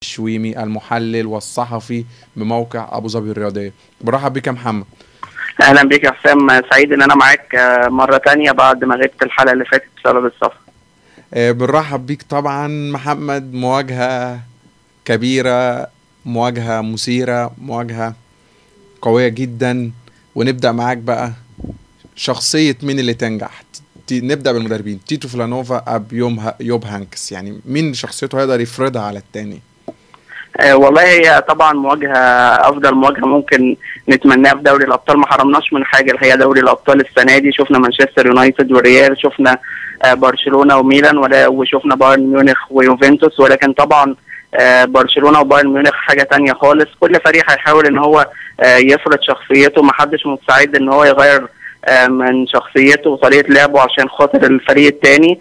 الشويمي المحلل والصحفي بموقع ابو ظبي الرياضيه. برحب بك يا محمد. اهلا بك يا حسام، سعيد ان انا معاك مره تانية بعد ما غبت الحلقه اللي فاتت بسبب السفر. بنرحب بيك طبعا محمد. مواجهه كبيره، مواجهه مثيره، مواجهه قويه جدا. ونبدا معاك بقى، شخصيه مين اللي تنجح؟ نبدا بالمدربين، تيتو فلانوفا اب يوب هانكس، يعني مين شخصيته هيقدر يفرضها على التاني؟ والله هي طبعا مواجهه، افضل مواجهه ممكن نتمناها في دوري الابطال. ما حرمناش من حاجه، اللي هي دوري الابطال السنه دي. شفنا مانشستر يونايتد والريال، شفنا برشلونه وميلان، وشفنا بايرن ميونخ ويوفنتوس. ولكن طبعا برشلونه وبايرن ميونخ حاجه تانية خالص. كل فريق هيحاول ان هو يفرض شخصيته، ما حدش مستعد ان هو يغير من شخصيته وطريقه لعبه عشان خاطر الفريق الثاني.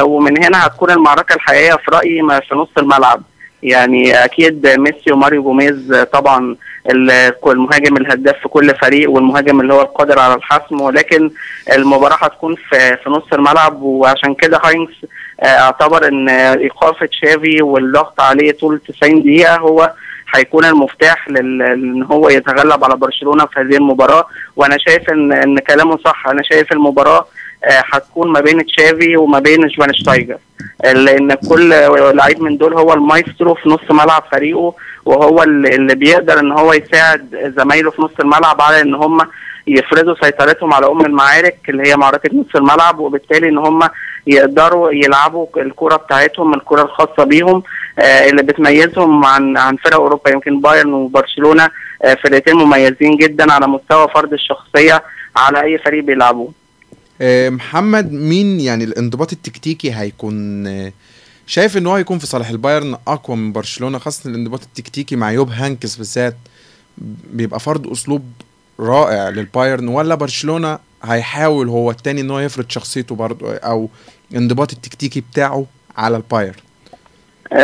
ومن هنا هتكون المعركه الحقيقيه في رايي في نص الملعب. يعني اكيد ميسي وماريو جوميز طبعا المهاجم الهداف في كل فريق، والمهاجم اللي هو القادر على الحسم. ولكن المباراه هتكون في نص الملعب، وعشان كده هاينكس اعتبر ان ايقاف تشافي والضغط عليه طول 90 دقيقه هو هيكون المفتاح ان هو يتغلب على برشلونه في هذه المباراه. وانا شايف ان كلامه صح. انا شايف المباراه هتكون ما بين تشافي وما بين شفاينشتايجر، لان كل لعيب من دول هو المايسترو في نص ملعب فريقه، وهو اللي بيقدر ان هو يساعد زمايله في نص الملعب على ان هم يفرضوا سيطرتهم على المعارك اللي هي معركه نص الملعب. وبالتالي ان هم يقدروا يلعبوا الكره بتاعتهم، الكره الخاصه بيهم اللي بتميزهم عن فرق اوروبا. يمكن بايرن وبرشلونه فرقتين مميزين جدا على مستوى فرض الشخصيه على اي فريق بيلعبوه. محمد، مين يعني الانضباط التكتيكي هيكون شايف ان هو هيكون في صالح البايرن اقوى من برشلونه، خاصه الانضباط التكتيكي مع يوب هانكس بالذات بيبقى فرض اسلوب رائع للبايرن، ولا برشلونه هيحاول هو التاني ان هو يفرض شخصيته برضه او الانضباط التكتيكي بتاعه على البايرن؟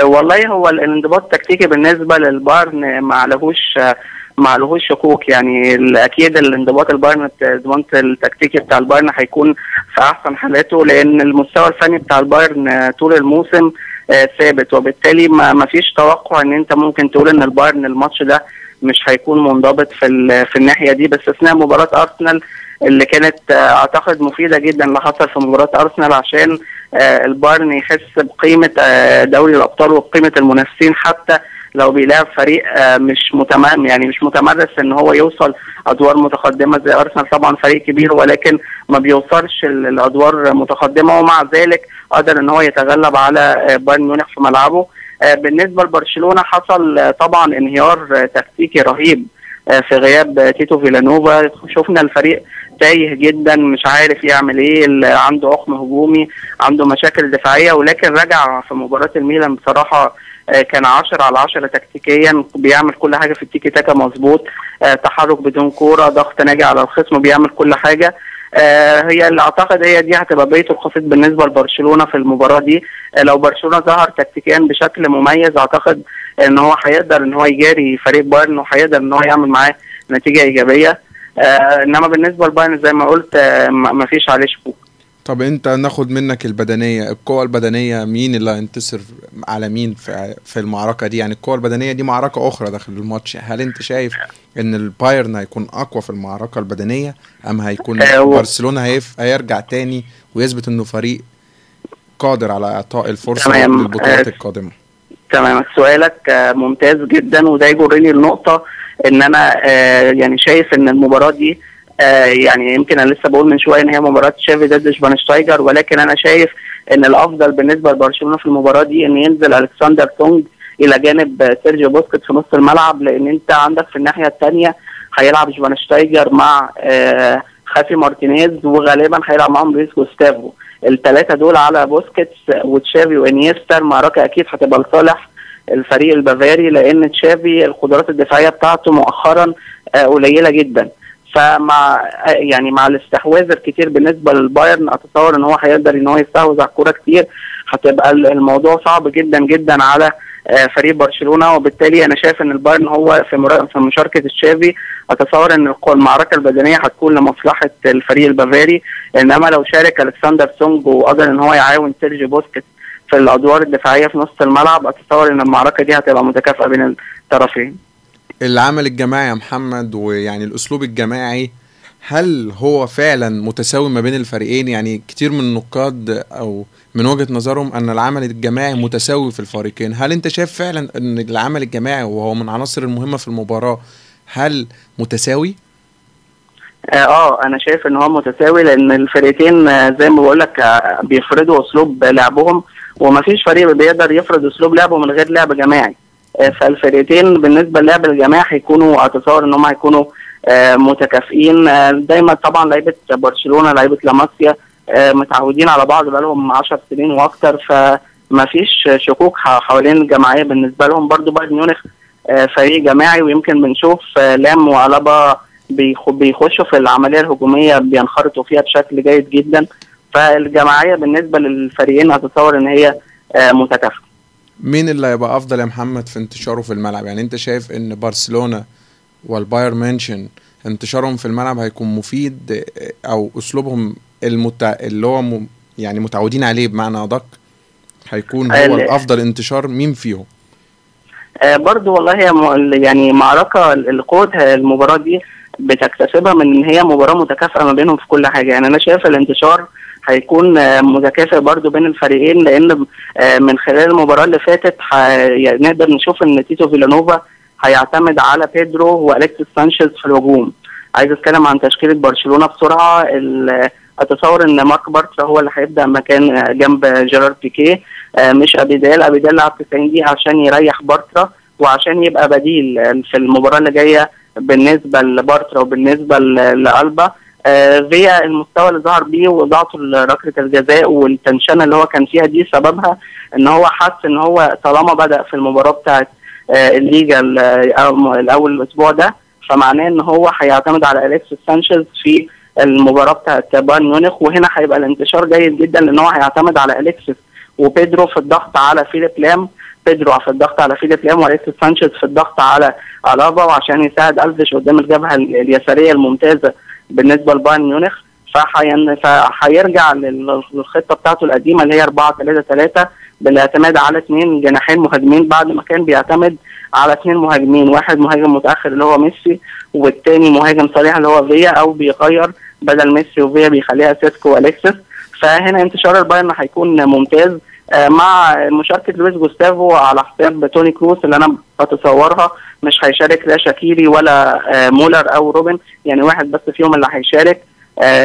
والله هو الانضباط التكتيكي بالنسبه للبايرن ما لهوش شكوك. يعني اكيد الانضباط البايرن، الانضباط التكتيكي بتاع البايرن هيكون في احسن حالاته، لان المستوى الفني بتاع البايرن طول الموسم ثابت. وبالتالي ما فيش توقع ان انت ممكن تقول ان البايرن الماتش ده مش هيكون منضبط في الناحيه دي، باستثناء مباراه ارسنال اللي كانت اعتقد مفيده جدا اللي حصل في مباراه ارسنال، عشان البايرن يحس بقيمه دوري الابطال وبقيمه المنافسين، حتى لو بيلعب فريق مش متمرس ان هو يوصل ادوار متقدمه زي ارسنال. طبعا فريق كبير ولكن ما بيوصلش لادوار متقدمه، ومع ذلك قدر ان هو يتغلب على بايرن ميونخ في ملعبه. بالنسبه لبرشلونه حصل طبعا انهيار تكتيكي رهيب في غياب تيتو فيلانوفا. شفنا الفريق تايه جدا، مش عارف يعمل ايه، عنده عقم هجومي، عنده مشاكل دفاعيه. ولكن رجع في مباراه الميلان بصراحه كان 10/10 تكتيكيا، بيعمل كل حاجه في التيكي تاكا مظبوط، تحرك بدون كوره، ضغط ناجي على الخصم، بيعمل كل حاجه. هي اللي اعتقد هي دي هتبقى بيته القصيد بالنسبه لبرشلونه في المباراه دي. لو برشلونه ظهر تكتيكيا بشكل مميز اعتقد ان هو هيقدر ان هو يجاري فريق بايرن، وهيقدر ان هو يعمل معاه نتيجه ايجابيه. انما بالنسبه لبايرن زي ما قلت ما فيش عليه شكوك. طب انت ناخد منك البدنيه، القوه البدنيه، مين اللي هينتصر على مين في المعركه دي؟ يعني القوه البدنيه دي معركه اخرى داخل الماتش. هل انت شايف ان البايرن هيكون اقوى في المعركه البدنيه، ام هيكون برشلونه هيرجع تاني ويثبت انه فريق قادر على اعطاء الفرصه للبطولات القادمه؟ تمام، سؤالك ممتاز جدا، وده يجرني النقطه ان انا يعني شايف ان المباراه دي يعني يمكن انا لسه بقول من شويه ان هي مباراه تشافي ضد شفاينشتايجر، ولكن انا شايف ان الافضل بالنسبه لبرشلونه في المباراه دي ان ينزل الكسندر سونج الى جانب سيرجيو بوسكيت في نص الملعب، لان انت عندك في الناحيه الثانيه هيلعب شفاينشتايجر مع خافي مارتينيز، وغالبا هيلعب معاهم لويس جوستافو. الثلاثه دول على بوسكيتس وتشافي وانيستا. المعركه اكيد هتبقى لصالح الفريق البافاري، لان تشافي القدرات الدفاعيه بتاعته مؤخرا قليله جدا. فمع مع الاستحواذ الكتير بالنسبه للبايرن اتصور ان هو هيقدر ان هو يستحوذ على الكوره كتير. هتبقى الموضوع صعب جدا جدا على فريق برشلونه، وبالتالي انا شايف ان البايرن هو في مشاركه تشافي اتصور ان المعركه البدنيه هتكون لمصلحه الفريق البافاري. انما لو شارك الكسندر سونج وقدر ان هو يعاون سيرجي بوسكيت في الادوار الدفاعيه في نص الملعب، اتصور ان المعركه دي هتبقى متكافئه بين الطرفين. العمل الجماعي يا محمد، ويعني الاسلوب الجماعي، هل هو فعلا متساوي ما بين الفريقين؟ يعني كتير من النقاد او من وجهة نظرهم ان العمل الجماعي متساوي في الفريقين. هل انت شايف فعلا ان العمل الجماعي وهو من عناصر المهمة في المباراة هل متساوي؟ انا شايف ان هو متساوي، لان الفريقين زي ما بقول لك بيفرضوا اسلوب لعبهم، ومفيش فريق بيقدر يفرض اسلوب لعبه من غير لعب جماعي. فالفريقين بالنسبه للعب الجماعي هيكونوا، اتصور ان هم هيكونوا متكافئين. دايما طبعا لعيبه برشلونه لعيبه لاماسيا متعودين على بعض بقالهم 10 سنين واكتر، فمفيش شكوك حوالين الجماعيه بالنسبه لهم. برضو بايرن ميونخ فريق جماعي، ويمكن بنشوف لام وألابا بيخشوا في العمليه الهجوميه بينخرطوا فيها بشكل جيد جدا. فالجماعيه بالنسبه للفريقين اتصور ان هي متكافئه. مين اللي هيبقى افضل يا محمد في انتشاره في الملعب؟ يعني انت شايف ان برشلونة والبايرن ميونخ انتشارهم في الملعب هيكون مفيد، او اسلوبهم اللي هو يعني متعودين عليه بمعنى ادق هيكون هو الافضل انتشار؟ مين فيهم؟ برضو والله هي يعني معركة القوة المباراة دي بتكتسبها من ان هي مباراة متكافئة ما بينهم في كل حاجة. يعني انا شايف الانتشار هيكون متكافئ برضو بين الفريقين، لان من خلال المباراة اللي فاتت يعني نقدر نشوف ان تيتو فيلانوفا هيعتمد على بيدرو والكسيس سانشيز في الهجوم. عايز اتكلم عن تشكيلة برشلونة بسرعة. اتصور ان مارك بارترا هو اللي هيبدا مكان جنب جيرارد بيكيه، مش ابيدال لعب 90 دقيقة عشان يريح بارترا وعشان يبقى بديل في المباراة اللي جاية بالنسبة لبارترا وبالنسبة لألبا. فيا المستوى اللي ظهر بيه وإضاعته لركلة الجزاء والتنشنة اللي هو كان فيها دي سببها ان هو حس ان هو طالما بدأ في المباراة بتاعت الليجا الاول الاسبوع ده، فمعناه ان هو هيعتمد على الكسيس سانشيز في المباراة بتاعت بايرن ميونخ. وهنا هيبقى الانتشار جيد جدا، لان هو هيعتمد على الكسيس وبيدرو في الضغط على فيليب لام، والكسيس سانشيز في الضغط على ألابا، وعشان يساعد ألفيش قدام الجبهة اليسارية الممتازة بالنسبة لبايرن ميونخ. فهيرجع للخطة بتاعته القديمة اللي هي 4-3-3 بالاعتماد على 2 جناحين مهاجمين، بعد ما كان بيعتمد على 2 مهاجمين، واحد مهاجم متأخر اللي هو ميسي، والتاني مهاجم صريح اللي هو فيا، او بيغير بدل ميسي وفيا بيخليها سيسكو والكسيس. فهنا انتشار البايرن هيكون ممتاز، مع مشاركة لويس جوستافو على حساب توني كروس اللي انا بتصورها مش هيشارك لا شاكيري ولا مولر او روبن، يعني واحد بس فيهم اللي هيشارك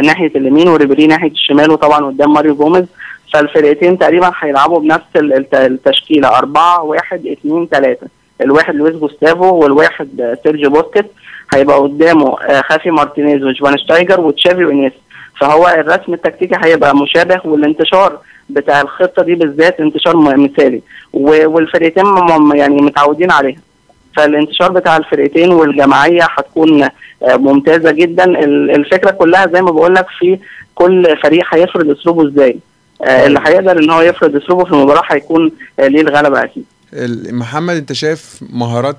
ناحية اليمين، وريبيري ناحية الشمال، وطبعا قدام ماريو جوميز. فالفرقتين تقريبا هيلعبوا بنفس التشكيلة 4-1-2-3، الواحد لويس جوستافو والواحد سيرجيو بوسكيت، هيبقى قدامه خافي مارتينيز وشفاينشتايجر وتشافي وانيس. فهو الرسم التكتيكي هيبقى مشابه، والانتشار بتاع الخطة دي بالذات انتشار مثالي، والفرقتين يعني متعودين عليها. فالانتشار بتاع الفرقتين والجماعية هتكون ممتازة جدا. الفكرة كلها زي ما بقول لك في كل فريق هيفرض اسلوبه ازاي. اللي هيقدر ان هو يفرض اسلوبه في المباراة هيكون ليه الغلبة اكيد. محمد، انت شايف مهارات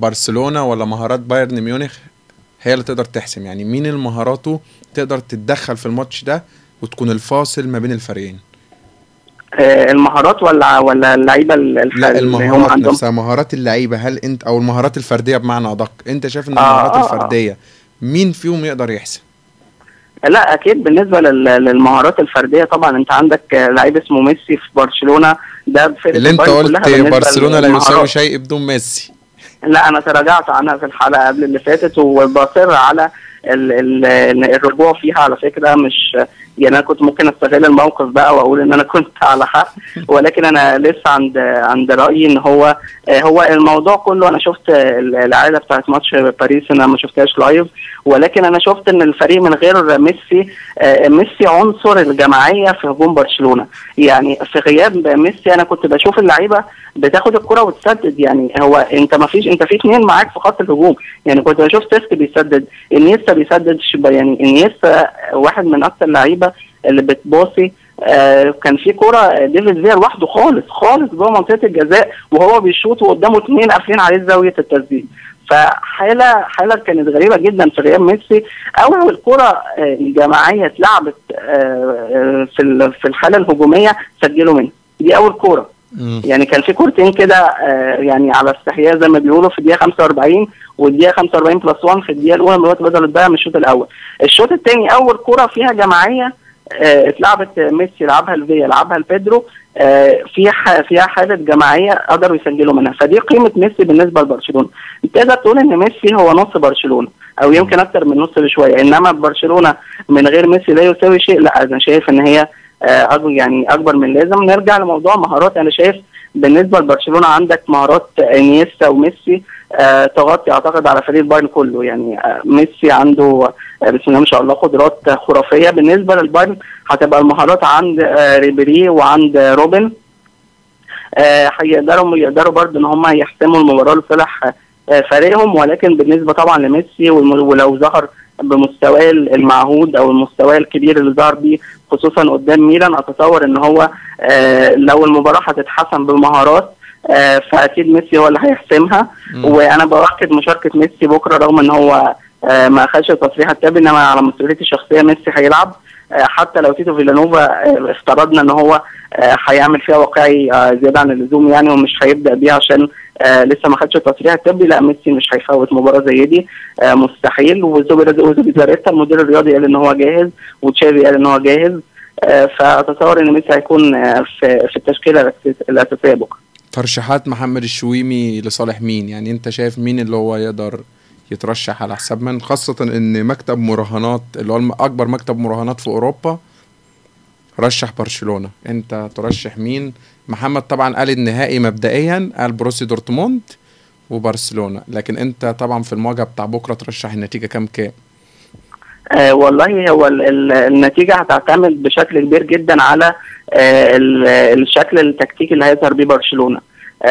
برشلونة ولا مهارات بايرن ميونخ هي اللي تقدر تحسم؟ يعني مين المهاراته تقدر تتدخل في الماتش ده وتكون الفاصل ما بين الفريقين؟ المهارات ولا اللعيبه؟ لا، المهارات نفسها، مهارات اللعيبه. هل انت او المهارات الفرديه بمعنى ادق، انت شايف ان المهارات الفرديه مين فيهم يقدر يحسم؟ لا اكيد بالنسبه للمهارات الفرديه طبعا انت عندك لعيب اسمه ميسي في برشلونه، ده فرقه اللي انت قلت برشلونه لا يساوي شيء بدون ميسي. لا انا تراجعت عنها في الحلقه قبل اللي فاتت، وبصر على الرجوع فيها. على فكره مش يعني انا كنت ممكن استغل الموقف بقى واقول ان انا كنت على حق، ولكن انا لسه عند رايي ان هو الموضوع كله. انا شفت العاده بتاعت ماتش باريس، انا ما شفتهاش لايف، ولكن انا شفت ان الفريق من غير ميسي عنصر الجماعيه في هجوم برشلونه. يعني في غياب ميسي انا كنت بشوف اللعيبه بتاخد الكره وتسدد. يعني هو انت في 2 معاك في خط الهجوم، يعني كنت بشوف تيسك بيسدد، انيستا بيسدد، يعني انيستا واحد من اكثر اللعيبه اللي بتباصي. كان في كرة ديفيد فيا لوحده خالص جوه منطقة الجزاء وهو بيشوط وقدامه 2 قافلين عليه زاوية التسديد. فحالة كانت غريبة جدا في غياب ميسي. أول كرة الجماعية اتلعبت في الحالة الهجومية سجلوا منها، دي اول كوره. يعني كان في كورتين كده يعني على استحياء زي ما بيقولوا في الدقيقه 45 والدقيقه 45 بلس 1 في الدقيقه الاولى من الوقت بدل الضايع من الشوط الاول. الشوط الثاني اول كوره فيها جماعيه اتلعبت ميسي، لعبها لفيا، لعبها لبيدرو، فيها حاله جماعيه قدروا يسجلوا منها. فدي قيمه ميسي بالنسبه لبرشلونه. تقدر تقول ان ميسي هو نص برشلونه او يمكن اكتر من نص بشويه، انما برشلونه من غير ميسي لا يساوي شيء. لا انا شايف ان هي يعني اكبر من لازم. نرجع لموضوع مهارات، انا شايف بالنسبه لبرشلونه عندك مهارات انيستا وميسي تغطي اعتقد على فريق بايرن كله. يعني ميسي عنده بسم الله ما شاء الله قدرات خرافيه. بالنسبه للبايرن هتبقى المهارات عند ريبيري وعند روبن، يقدروا برضه ان هم يحسموا المباراه لصالح فريقهم. ولكن بالنسبه طبعا لميسي ولو ظهر بمستواه المعهود او المستوى الكبير اللي ظهر بيه خصوصا قدام ميلان، اتصور ان هو لو المباراه هتتحسم بالمهارات فاكيد ميسي هو اللي هيحسمها. وانا باكد مشاركه ميسي بكره رغم ان هو ما اخذش التصريح التالي، انما على مسؤوليتي الشخصيه ميسي هيلعب. حتى لو تيتو فيلانوفا افترضنا ان هو هيعمل فيها واقعي زياده عن اللزوم يعني ومش هيبدا بيها عشان لسه ما خدش التصريح الطبي، لا ميسي مش هيفوت مباراه زي دي مستحيل. وزوبيزاريتا المدير الرياضي قال ان هو جاهز، وتشافي قال ان هو جاهز. فاتصور ان ميسي هيكون في التشكيله الاساسيه بكره. ترشيحات محمد الشويمي لصالح مين؟ يعني انت شايف مين اللي هو يقدر يترشح على حساب من، خاصة ان مكتب مراهنات اللي هو اكبر مكتب مراهنات في اوروبا رشح برشلونة، انت ترشح مين؟ محمد طبعا قال النهائي مبدئيا، قال بروسي دورتموند وبرشلونة، لكن انت طبعا في المواجهة بتاع بكرة ترشح النتيجة كام؟ والله هو النتيجة هتعتمد بشكل كبير جدا على الشكل التكتيكي اللي هيظهر بيه برشلونة.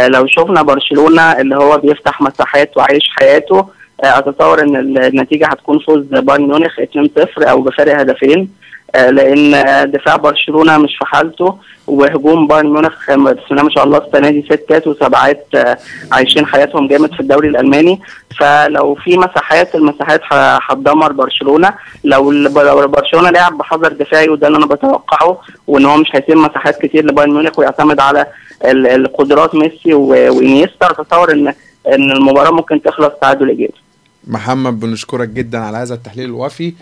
لو شفنا برشلونة اللي هو بيفتح مساحات وعايش حياته، اتصور ان النتيجة هتكون فوز بايرن ميونخ 2-0 او بفارق هدفين، لان دفاع برشلونه مش في حالته، وهجوم بايرن ميونخ بسم الله ما شاء الله السنه دي ستات وسبعات عايشين حياتهم جامد في الدوري الالماني. فلو في المساحات هتدمر برشلونه. لو برشلونه لعب بحذر دفاعي وده اللي انا بتوقعه، وان هو مش هيسيب مساحات كتير لبايرن ميونخ ويعتمد على القدرات ميسي وانيستا، اتصور ان المباراه ممكن تخلص تعادل ايجابي. محمد بنشكرك جدا على هذا التحليل الوافي،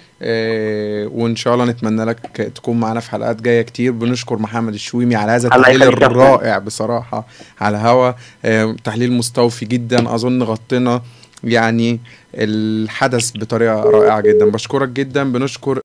وان شاء الله نتمنى لك تكون معنا في حلقات جايه كتير. بنشكر محمد الشويمي على هذا التحليل الرائع بصراحه على هوا، تحليل مستوفي جدا، اظن غطينا يعني الحدث بطريقه رائعه جدا. بشكرك جدا. بنشكر